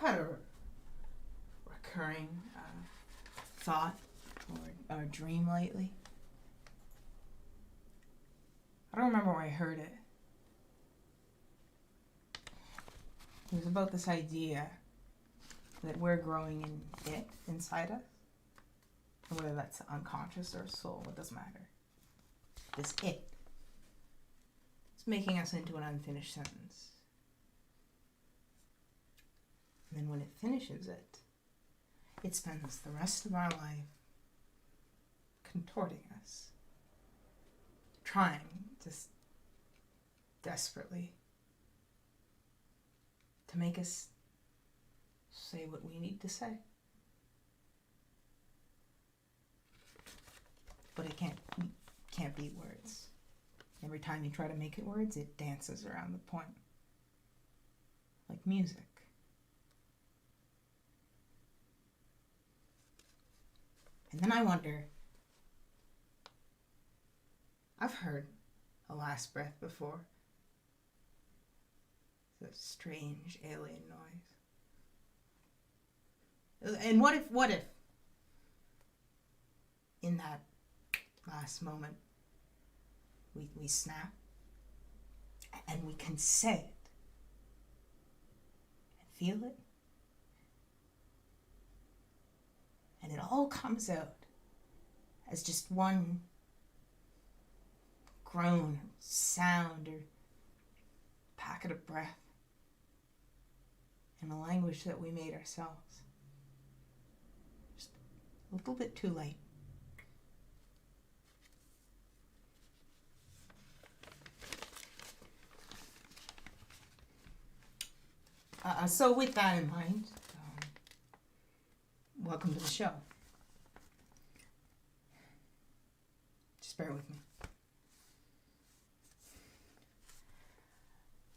had a recurring thought or dream lately. I don't remember where I heard it. It was about this idea that we're growing in it inside us. And whether that's unconscious or soul, it doesn't matter. This it. It's making us into an unfinished sentence. And then when it finishes it, it spends the rest of our life contorting us, trying just desperately to make us say what we need to say. But it can't be words. Every time you try to make it words, it dances around the point. Like music. And then I wonder, I've heard a last breath before. It's a strange alien noise. And what if in that last moment we snap and we can say it and feel it, and it all comes out as just one groan, sound, or packet of breath in a language that we made ourselves. Just a little bit too late. So with that in mind, welcome to the show. Just bear with me.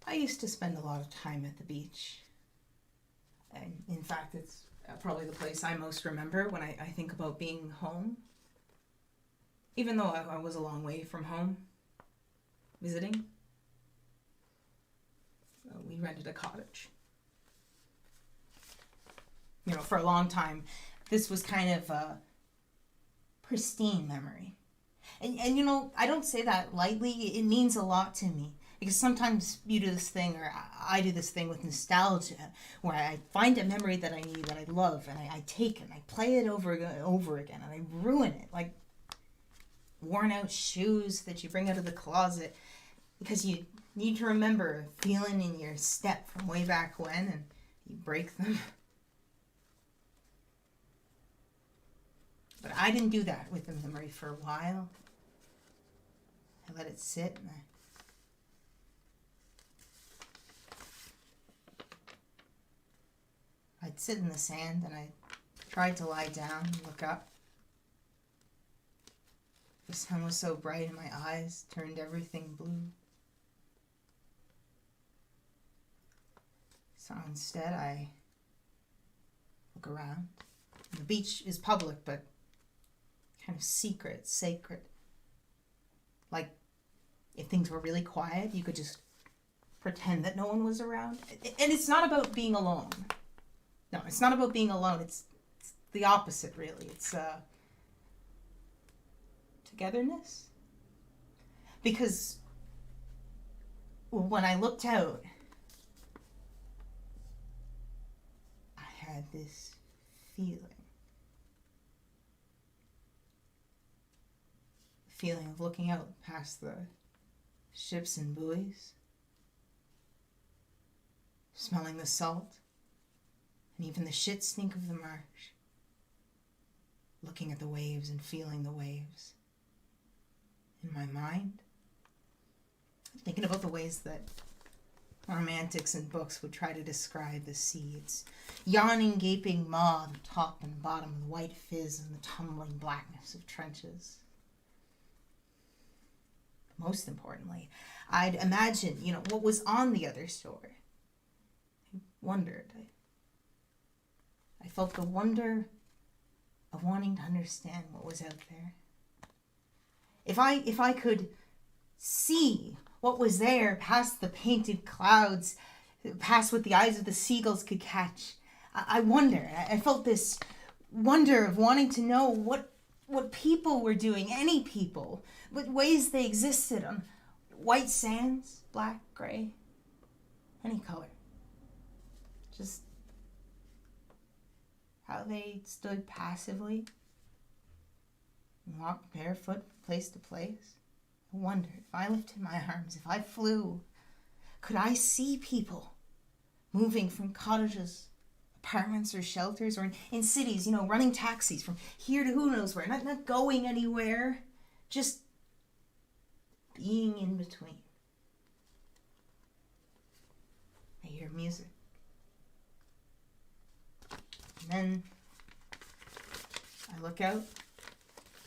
I used to spend a lot of time at the beach. And in fact, it's probably the place I most remember when I think about being home. Even though I was a long way from home, visiting, we rented a cottage. You know, for a long time, this was kind of a pristine memory. And you know, I don't say that lightly. It means a lot to me. Because sometimes you do this thing, or I do this thing with nostalgia, where I find a memory that I need, that I love, and I take it, and I play it over and over again, and I ruin it. Like worn out shoes that you bring out of the closet, because you need to remember a feeling in your step from way back when, and you break them. But I didn't do that with the memory for a while. I let it sit, and I'd sit in the sand, and I tried to lie down and look up. The sun was so bright and my eyes turned everything blue. So instead I look around. The beach is public, but kind of secret, sacred. Like if things were really quiet, you could just pretend that no one was around. And it's not about being alone. No, it's not about being alone. It's the opposite, really. It's togetherness. Because when I looked out, I had this feeling of looking out past the ships and buoys, smelling the salt, and even the shit stink of the marsh, looking at the waves and feeling the waves. In my mind, thinking about the ways that romantics in books would try to describe the sea. Its yawning, gaping maw on the top and bottom, the white fizz and the tumbling blackness of trenches. Most importantly, I'd imagine, what was on the other shore. I wondered. I felt the wonder of wanting to understand what was out there. If I could see what was there past the painted clouds, past what the eyes of the seagulls could catch, I wonder. I felt this wonder of wanting to know what people were doing, any people, what ways they existed on white sands, black, gray, any color. Just how they stood passively and walked barefoot from place to place. I wondered, if I lifted my arms, if I flew, could I see people moving from cottages, apartments, or shelters, or in cities, running taxis from here to who knows where, not going anywhere, just being in between. I hear music. And then I look out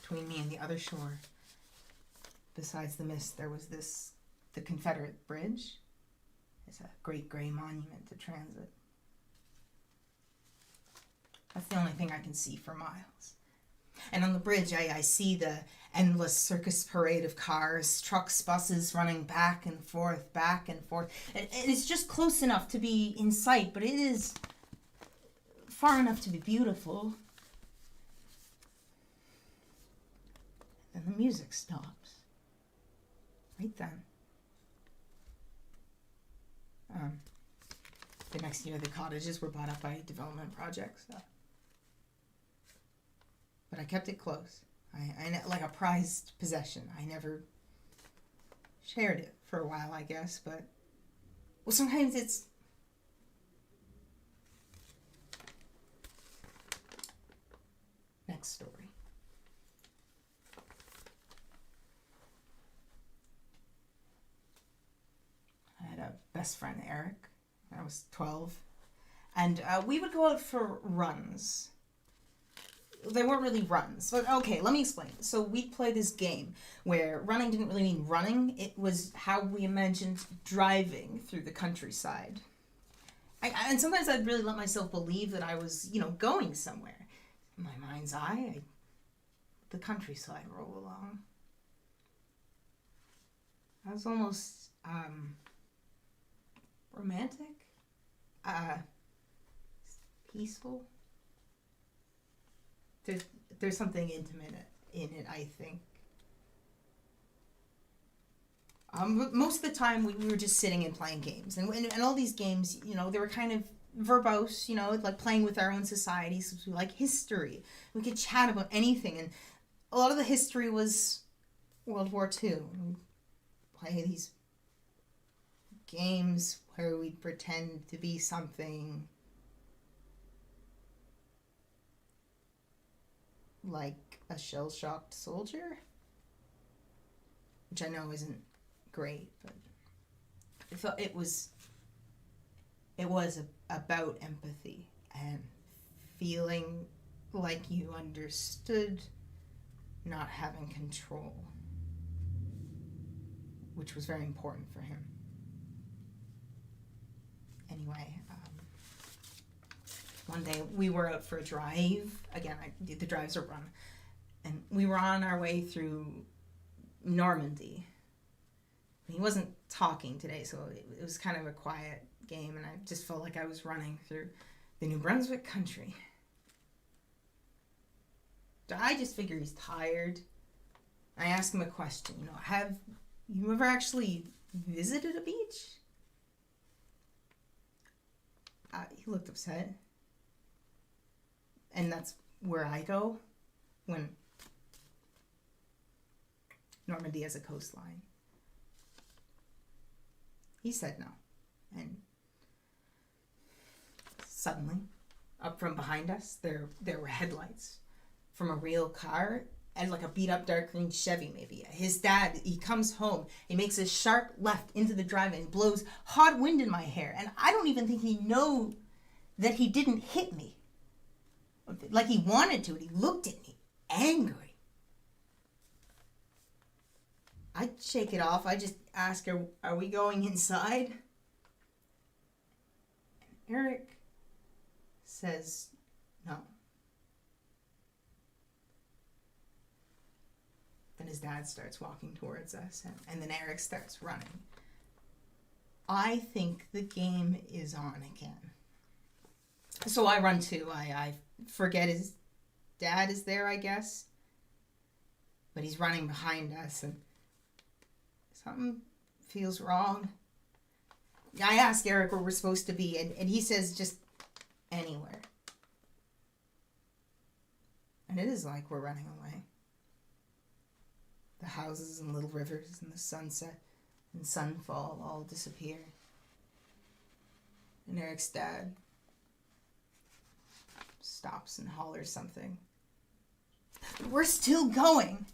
between me and the other shore. Besides the mist, there was the Confederate Bridge. It's a great gray monument to transit. That's the only thing I can see for miles. And on the bridge, I see the endless circus parade of cars, trucks, buses running back and forth, back and forth. And it's just close enough to be in sight, but it is far enough to be beautiful. And the music stops. Right then. The next year, the cottages were bought up by development projects. But I kept it close. I like a prized possession. I never shared it for a while, I guess. But, well, sometimes it's... Next story. I had a best friend, Eric. I was 12. And we would go out for runs. They weren't really runs. But okay, let me explain. So we'd play this game where running didn't really mean running. It was how we imagined driving through the countryside. And sometimes I'd really let myself believe that I was, going somewhere. In my mind's eye, the countryside roll along. I was almost romantic, peaceful. There's something intimate in it, I think. Most of the time we were just sitting and playing games, and all these games, they were kind of verbose, like playing with our own societies. We like history. We could chat about anything, and a lot of the history was World War II. We'd play these games where we'd pretend to be something like a shell-shocked soldier, which I know isn't great, but I felt it was about empathy and feeling like you understood, not having control, which was very important for him. Anyway, one day we were out for a drive. Again, the drives are run. And we were on our way through Normandy. He wasn't talking today, so it was kind of a quiet game, and I just felt like I was running through the New Brunswick country. I just figure he's tired. I asked him a question, have you ever actually visited a beach? He looked upset. And that's where I go when Normandy has a coastline. He said no. And suddenly, up from behind us, there were headlights from a real car, and like a beat-up dark green Chevy maybe. His dad, he comes home, he makes a sharp left into the driveway and blows hot wind in my hair. And I don't even think he knows that he didn't hit me. Like he wanted to, and he looked at me, angry. I'd shake it off. I just ask her, are we going inside? And Eric says no. Then his dad starts walking towards us, and then Eric starts running. I think the game is on again. So I run too. I forget his dad is there, I guess. But he's running behind us, and something feels wrong. I ask Eric where we're supposed to be, and he says just anywhere. And it is like we're running away. The houses and little rivers and the sunset and sunfall all disappear. And Eric's dad stops and hollers something. We're still going.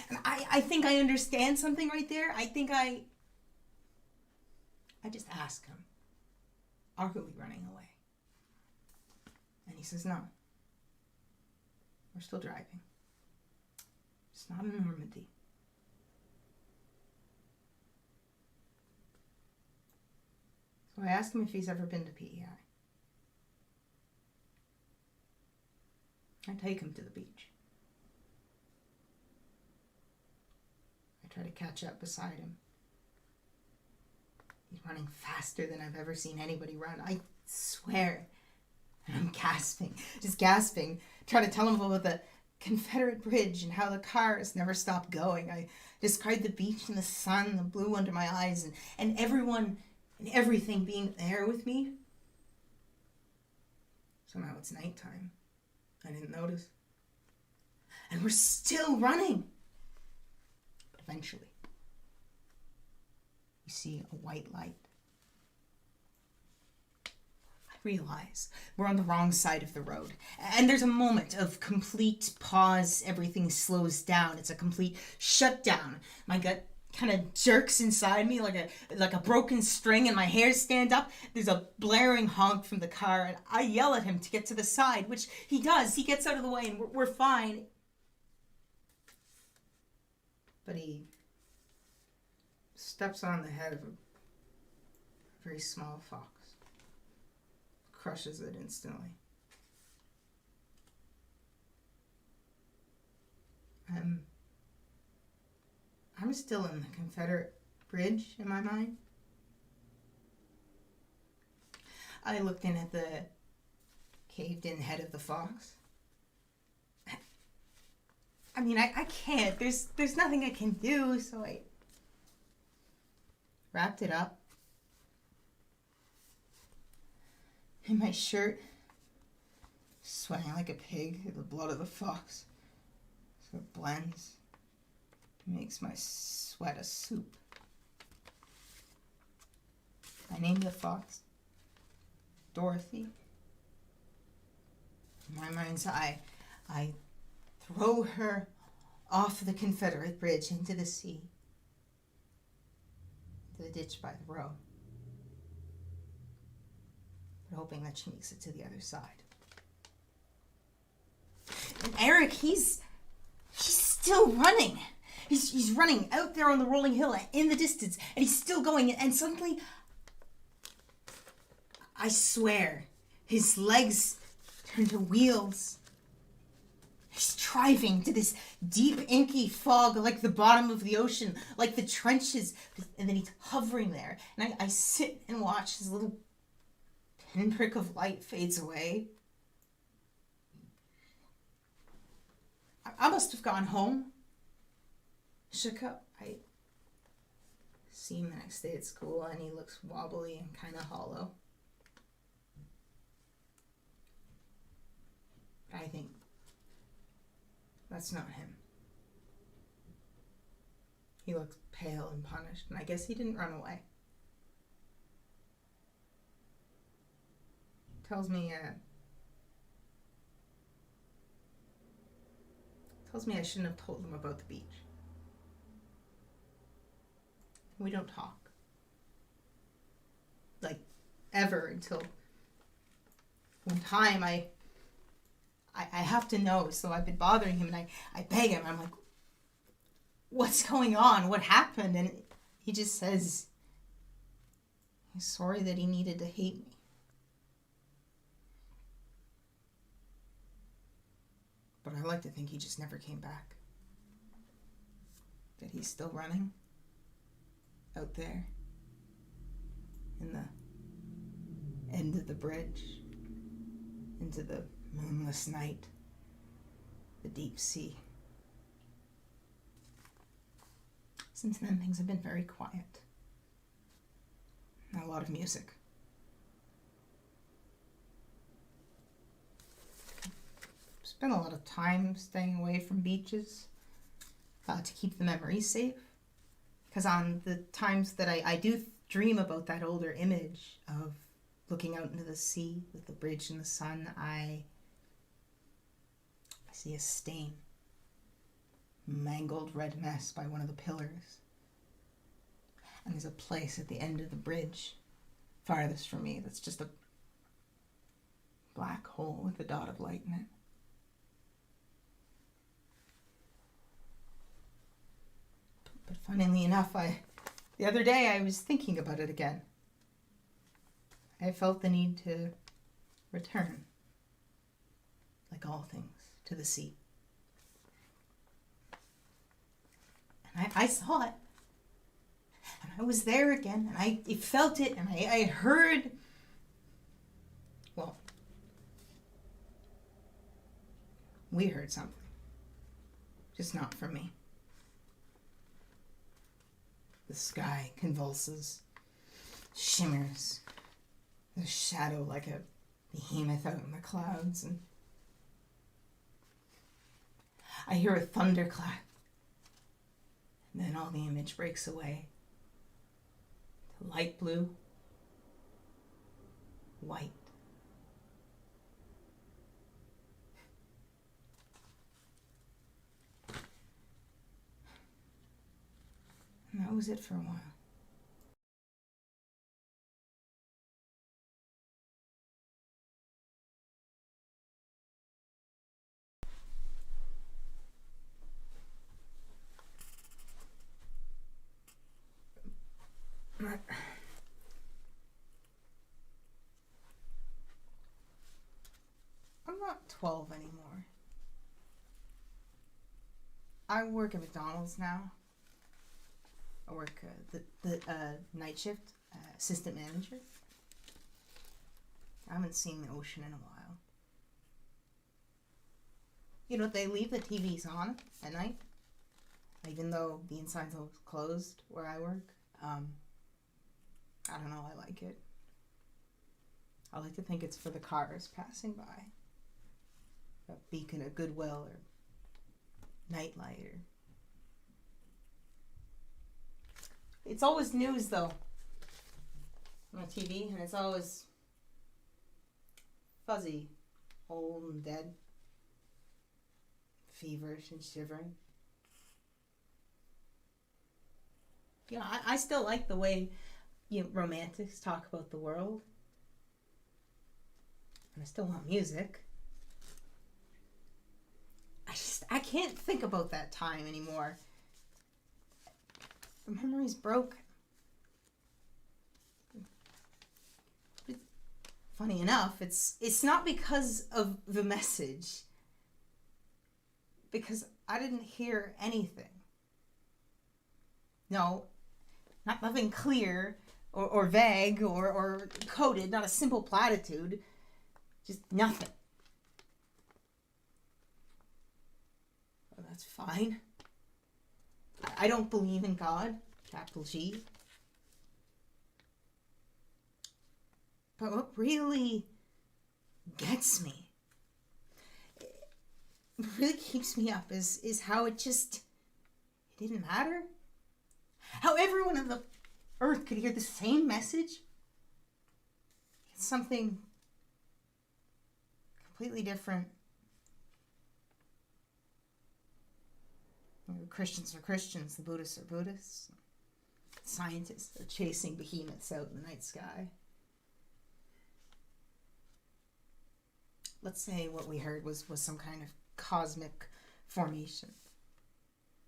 And I think I understand something right there. I think I just ask him, are we running away? And he says, no. We're still driving. It's not in Normandy. So I asked him if he's ever been to PEI. I take him to the beach. I try to catch up beside him. He's running faster than I've ever seen anybody run. I swear. And I'm gasping, just gasping, trying to tell him about the Confederate bridge and how the cars never stopped going. I described the beach and the sun, the blue under my eyes, and everyone and everything being there with me. So now it's nighttime. I didn't notice. And we're still running. But eventually, we see a white light. I realize we're on the wrong side of the road. And there's a moment of complete pause. Everything slows down. It's a complete shutdown. My gut kind of jerks inside me like a broken string, and my hairs stand up. There's a blaring honk from the car, and I yell at him to get to the side, which he does. He gets out of the way, and we're fine. But he steps on the head of a very small fox. Crushes it instantly. I'm still in the Confederate bridge in my mind. I looked in at the caved-in head of the fox. I mean, I can't. There's nothing I can do, so I wrapped it up in my shirt, sweating like a pig in the blood of the fox. So it blends. It makes my sweat a soup. I named the fox Dorothy. In my mind's eye, I throw her off the Confederate bridge into the sea, into the ditch by the road, but hoping that she makes it to the other side. And Eric, he's still running. He's running out there on the rolling hill in the distance, and he's still going, and suddenly, I swear, his legs turn to wheels. He's driving to this deep, inky fog like the bottom of the ocean, like the trenches, and then he's hovering there. And I sit and watch his little pinprick of light fades away. I must have gone home. Shook up. I see him the next day at school, and he looks wobbly and kind of hollow. But I think that's not him. He looks pale and punished, and I guess he didn't run away. Tells me I shouldn't have told him about the beach. We don't talk. Like, ever, until one time I have to know, so I've been bothering him, and I beg him. I'm like, what's going on? What happened? And he just says he's sorry that he needed to hate me. But I like to think he just never came back. That he's still running out there in the end of the bridge, into the moonless night, the deep sea. Since then, things have been very quiet. Not a lot of music. Spent a lot of time staying away from beaches to keep the memories safe. Because on the times that I do dream about that older image of looking out into the sea with the bridge and the sun, I see a stain. Mangled red mess by one of the pillars. And there's a place at the end of the bridge, farthest from me, that's just a black hole with a dot of light in it. But funnily enough, the other day I was thinking about it again. I felt the need to return, like all things, to the sea. And I saw it. And I was there again, and I felt it, and I heard, well, we heard something. Just not from me. The sky convulses, shimmers, the shadow like a behemoth out in the clouds, and I hear a thunderclap, and then all the image breaks away to light blue, white, and that was it for a while. I'm not 12 anymore. I work at McDonald's now. I work the night shift, assistant manager. I haven't seen the ocean in a while. You know, they leave the TVs on at night, even though the inside's always closed where I work. I don't know, I like it. I like to think it's for the cars passing by. A beacon of goodwill or nightlight. It's always news though on TV, and it's always fuzzy, old and dead, feverish and shivering. You know, I still like the way romantics talk about the world. And I still want music. I can't think about that time anymore. The memory's broken. But funny enough, it's not because of the message. Because I didn't hear anything. No, nothing clear or vague or coded, not a simple platitude. Just nothing. Well, that's fine. I don't believe in God, capital G. But what really gets me, what really keeps me up is how it didn't matter. How everyone on the earth could hear the same message. It's something completely different. The Christians are Christians, the Buddhists are Buddhists. Scientists are chasing behemoths out in the night sky. Let's say what we heard was some kind of cosmic formation.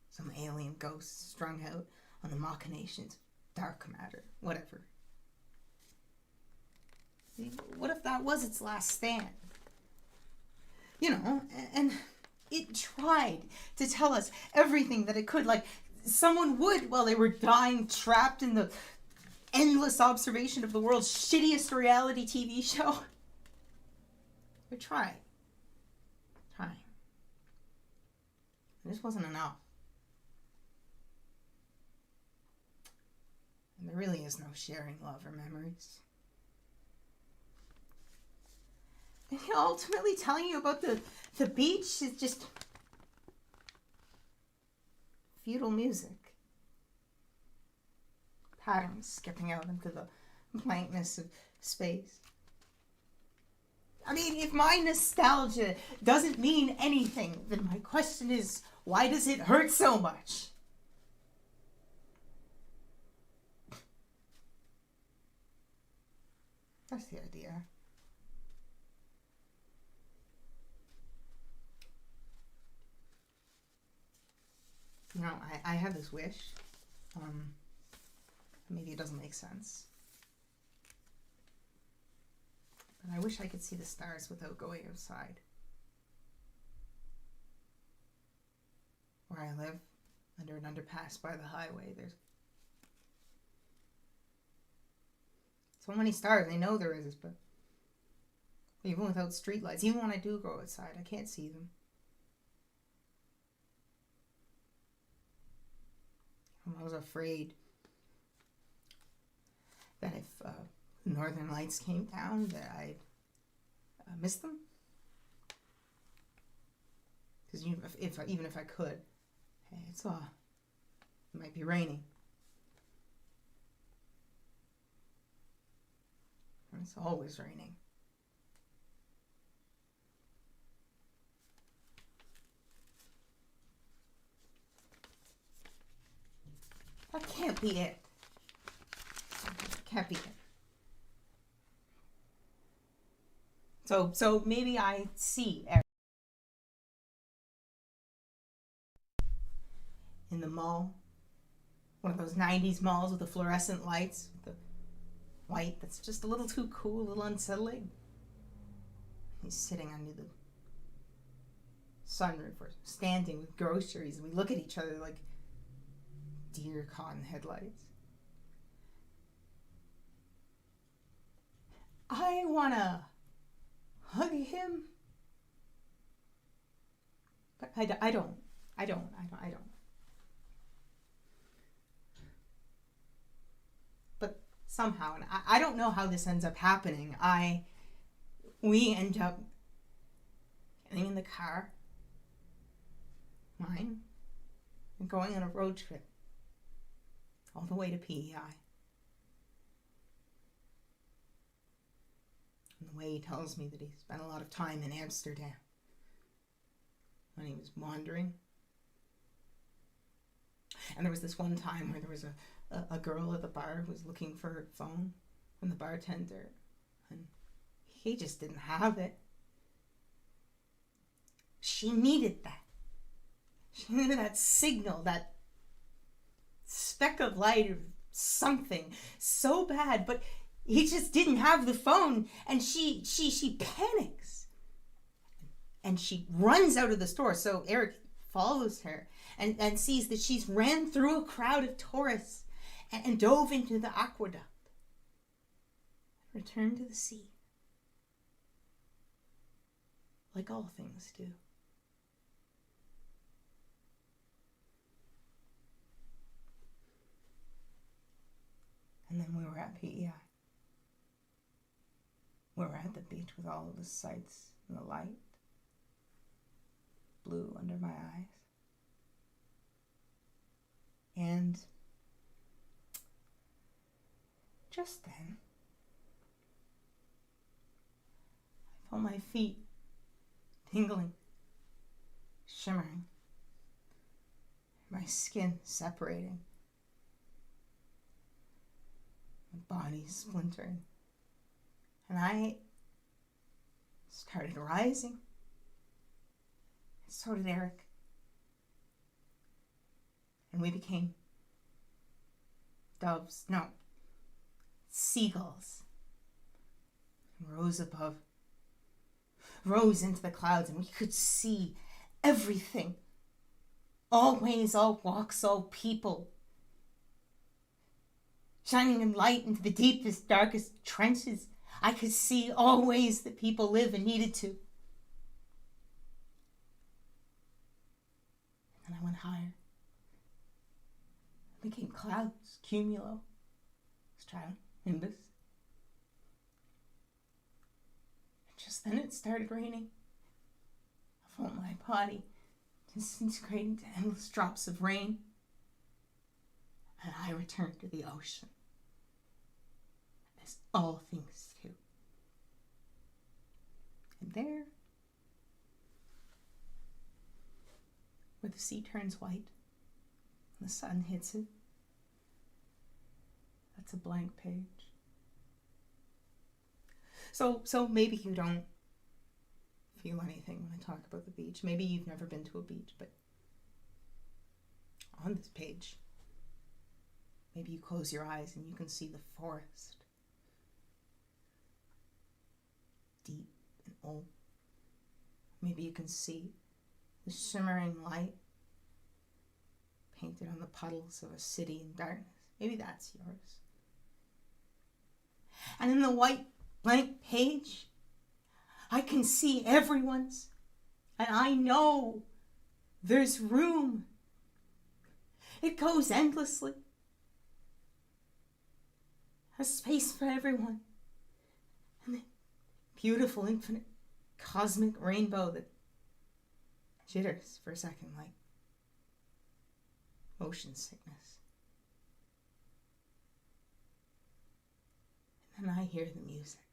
Some alien ghosts strung out on the machinations, dark matter, whatever. What if that was its last stand? You know, and it tried to tell us everything that it could, like someone would while they were dying, trapped in the endless observation of the world's shittiest reality TV show. They're trying. And this wasn't enough. And there really is no sharing love or memories. And ultimately telling you about the beach is just futile music. Patterns skipping out into the blankness of space. I mean, if my nostalgia doesn't mean anything, then my question is, why does it hurt so much? That's the idea. You know, I have this wish. Maybe it doesn't make sense. But I wish I could see the stars without going outside. Where I live, under an underpass by the highway, there's so many stars. I know there is, but even without streetlights, even when I do go outside, I can't see them. I was afraid that if northern lights came down, that I'd miss them. Because even if I could, hey, it might be raining. It's always raining. That can't be it. Can't be it. So maybe I see Eric in the mall, one of those 90s malls with the fluorescent lights, with the white that's just a little too cool, a little unsettling. He's sitting under the sunroof or standing with groceries, and we look at each other like deer caught in headlights. I wanna hug him, but I don't. But somehow, and I don't know how this ends up happening, we end up getting in the car, mine, and going on a road trip all the way to PEI. And the way he tells me that he spent a lot of time in Amsterdam when he was wandering. And there was this one time where there was a girl at the bar who was looking for her phone from the bartender, and he just didn't have it. She needed that. She needed that signal, that speck of light or something so bad, but he just didn't have the phone, and she panics, and she runs out of the store. So Eric follows her and sees that she's ran through a crowd of tourists and dove into the aqueduct, returned to the sea, like all things do. And then we were at PEI. We were at the beach with all of the sights and the light, blue under my eyes. And just then, I felt my feet tingling, shimmering, my skin separating, my body splintering. And I started rising. So did Eric. And we became doves, no, seagulls. And rose above, rose into the clouds, and we could see everything. All ways, all walks, all people. Shining in light into the deepest, darkest trenches. I could see all ways that people live and needed to. I went higher. It became clouds, cumulo, stratum, nimbus. And just then it started raining. I felt my body disintegrating to endless drops of rain. And I returned to the ocean, as all things do. And there, where the sea turns white and the sun hits it, that's a blank page. So maybe you don't feel anything when I talk about the beach. Maybe you've never been to a beach, but on this page, maybe you close your eyes and you can see the forest. Deep and old. Maybe you can see the shimmering light painted on the puddles of a city in darkness. Maybe that's yours. And in the white blank page, I can see everyone's. And I know there's room. It goes endlessly. A space for everyone. And the beautiful, infinite, cosmic rainbow that jitters for a second like motion sickness. And then I hear the music.